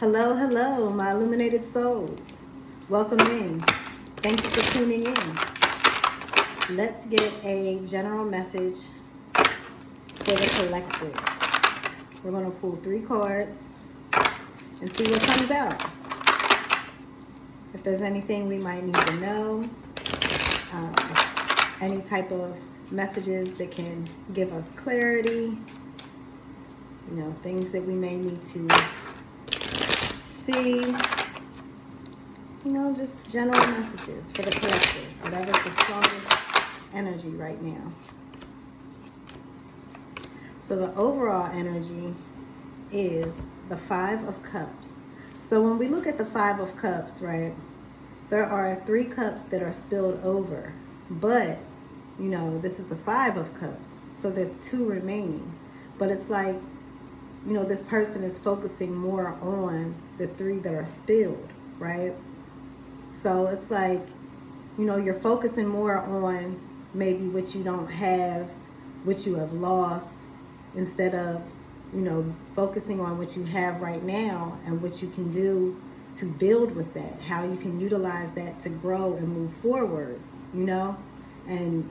Hello, hello, my illuminated souls. Welcome in. Thank you for tuning in. Let's get a general message for the collective. We're going to pull 3 cards and see what comes out. If there's anything we might need to know, any type of messages that can give us clarity, things that we may need to see, just general messages for the collective, whatever's the strongest energy right now. So the overall energy is the 5 of Cups. So when we look at the 5 of Cups, right, there are 3 cups that are spilled over, but this is the 5 of Cups, so there's 2 remaining. But it's like, this person is focusing more on the 3 that are spilled, right? So it's like, you're focusing more on maybe what you don't have, what you have lost, instead of, focusing on what you have right now and what you can do to build with that, how you can utilize that to grow and move forward, and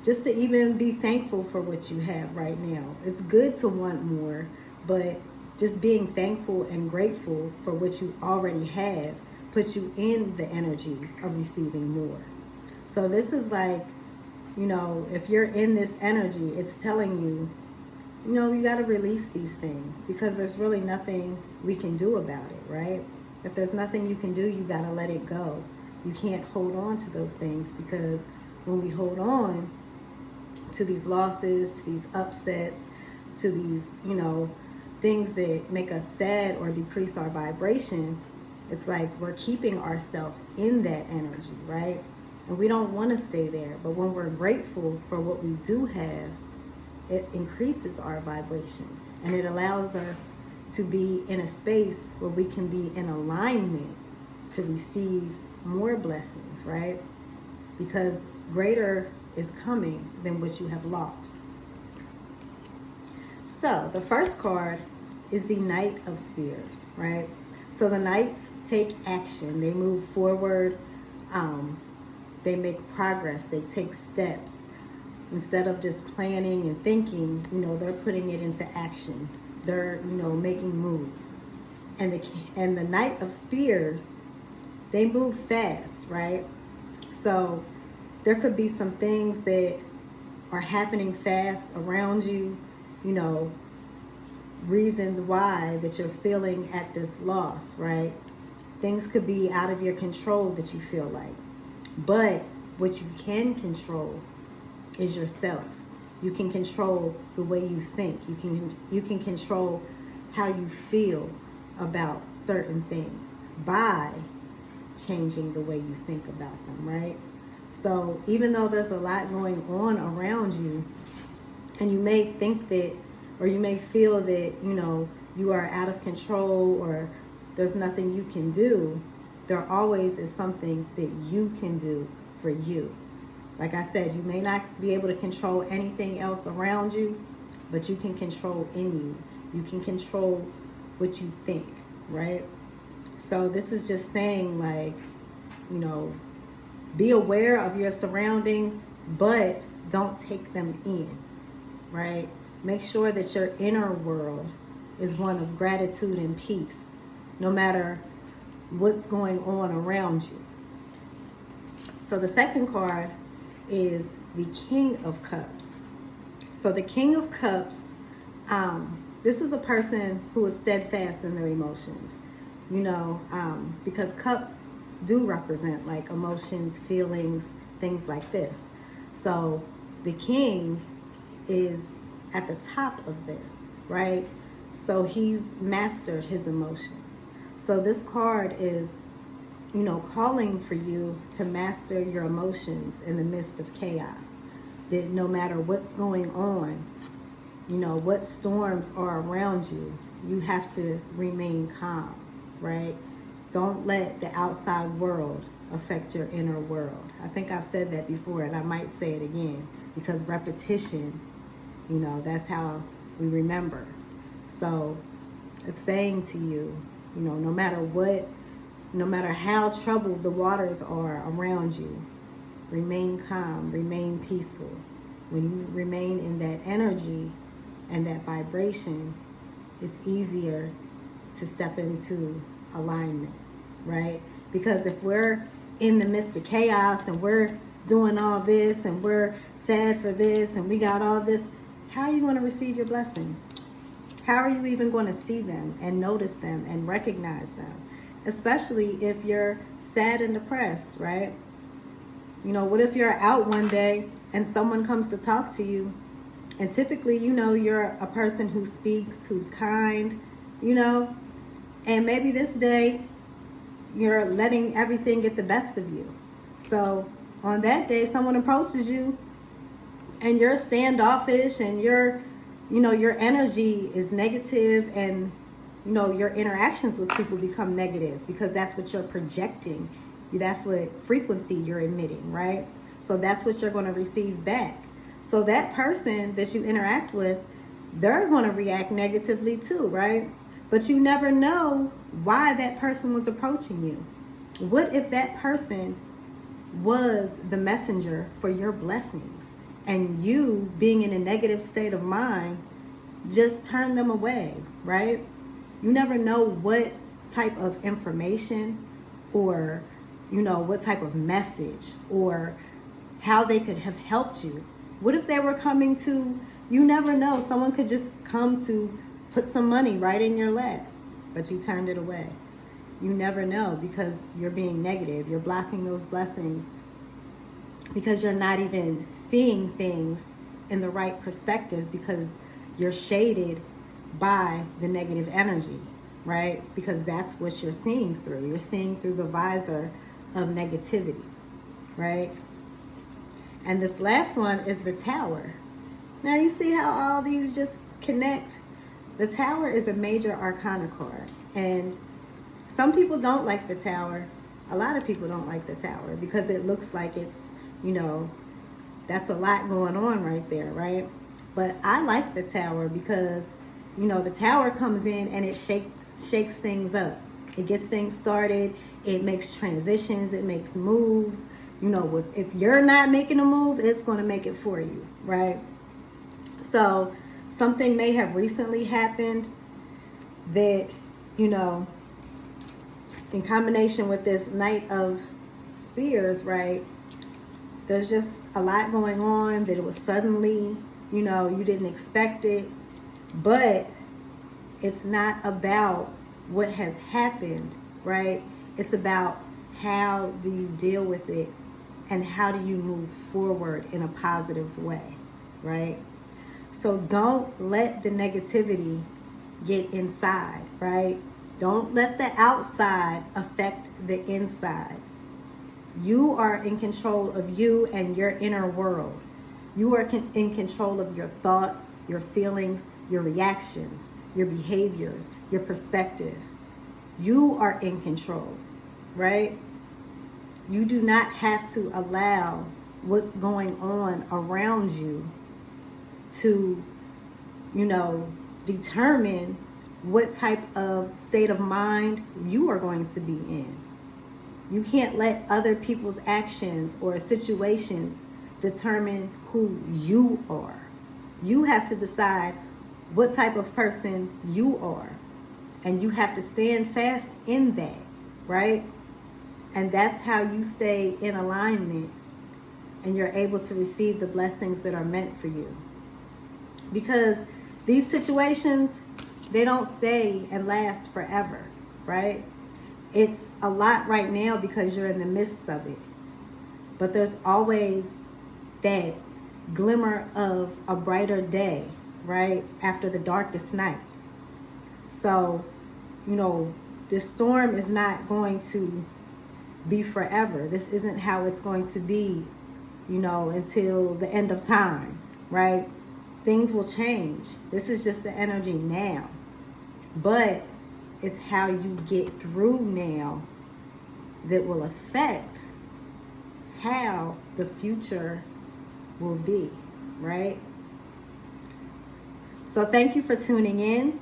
just to even be thankful for what you have right now. It's good to want more, but just being thankful and grateful for what you already have puts you in the energy of receiving more. So this is like, if you're in this energy, it's telling you, you got to release these things because there's really nothing we can do about it, right? If there's nothing you can do, you got to let it go. You can't hold on to those things, because when we hold on to these losses, to these upsets, to these, things that make us sad or decrease our vibration, it's like we're keeping ourselves in that energy, right? And we don't want to stay there. But when we're grateful for what we do have, it increases our vibration, and it allows us to be in a space where we can be in alignment to receive more blessings, right? Because greater is coming than what you have lost. So the first card is the Knight of Spears, right? So the Knights take action. They move forward. They make progress. They take steps. Instead of just planning and thinking, they're putting it into action. They're, making moves. And the Knight of Spears, they move fast, right? So there could be some things that are happening fast around you, reasons why that you're feeling at this loss, right? Things could be out of your control that you feel like. But what you can control is yourself. You can control the way you think. You can control how you feel about certain things by changing the way you think about them, right? So even though there's a lot going on around you, and you may think that, or you may feel that, you are out of control or there's nothing you can do, there always is something that you can do for you. Like I said, you may not be able to control anything else around you, but you can control in you. You can control what you think, right? So this is just saying, like, be aware of your surroundings, but don't take them in, right? Make sure that your inner world is one of gratitude and peace, no matter what's going on around you. So the second card is the King of Cups. So the King of Cups, this is a person who is steadfast in their emotions, because cups do represent like emotions, feelings, things like this. So the King is at the top of this, right? So he's mastered his emotions. So this card is, calling for you to master your emotions in the midst of chaos. That no matter what's going on, what storms are around you, you have to remain calm, right? Don't let the outside world affect your inner world. I think I've said that before, and I might say it again, because repetition, that's how we remember. So it's saying to you, You know, no matter what, no matter how troubled the waters are around you, remain calm, remain peaceful. When you remain in that energy and that vibration, it's easier to step into alignment, right? Because if we're in the midst of chaos and we're doing all this and we're sad for this and we got all this, how are you going to receive your blessings? How are you even going to see them and notice them and recognize them? Especially if you're sad and depressed, right? You know, what if you're out one day and someone comes to talk to you, and typically, you know, you're a person who speaks, who's kind, you know, and maybe this day you're letting everything get the best of you. So on that day, someone approaches you and you're standoffish and your energy is negative, and, you know, your interactions with people become negative because that's what you're projecting. That's what frequency you're emitting, right? So that's what you're going to receive back. So that person that you interact with, they're going to react negatively too, right? But you never know why that person was approaching you. What if that person was the messenger for your blessings, and you, being in a negative state of mind, just turned them away, right? You never know what type of information or, you know, what type of message or how they could have helped you. What if they were coming to, you never know, someone could just come to put some money right in your lap, but you turned it away. You never know, because you're being negative. You're blocking those blessings because you're not even seeing things in the right perspective, because you're shaded by the negative energy, right? Because that's what you're seeing through. You're seeing through the visor of negativity, right? And this last one is the Tower. Now you see how all these just connect? The Tower is a major arcana card, and some people don't like the Tower. A lot of people don't like the Tower because it looks like it's, you know, that's a lot going on right there, right? But I like the Tower because, you know, the Tower comes in and it shakes things up. It gets things started. It makes transitions. It makes moves. You know, if you're not making a move, it's going to make it for you, right? So something may have recently happened that, you know, in combination with this Knight of Spears, right? There's just a lot going on that it was suddenly, you know, you didn't expect it. But it's not about what has happened, right? It's about how do you deal with it and how do you move forward in a positive way, right? So don't let the negativity get inside, right? Don't let the outside affect the inside. You are in control of you and your inner world. You are in control of your thoughts, your feelings, your reactions, your behaviors, your perspective. You are in control, right? You do not have to allow what's going on around you to, you know, determine what type of state of mind you are going to be in. You can't let other people's actions or situations determine who you are. You have to decide what type of person you are. And you have to stand fast in that, right? And that's how you stay in alignment and you're able to receive the blessings that are meant for you. Because these situations, they don't stay and last forever, right? It's a lot right now because you're in the midst of it. But there's always that glimmer of a brighter day, right? After the darkest night. So, you know, this storm is not going to be forever. This isn't how it's going to be, you know, until the end of time, right? Things will change. This is just the energy now. But it's how you get through now that will affect how the future will be, right? So thank you for tuning in.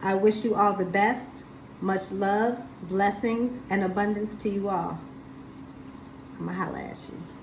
I wish you all the best. Much love, blessings, and abundance to you all. I'm going to holla at you.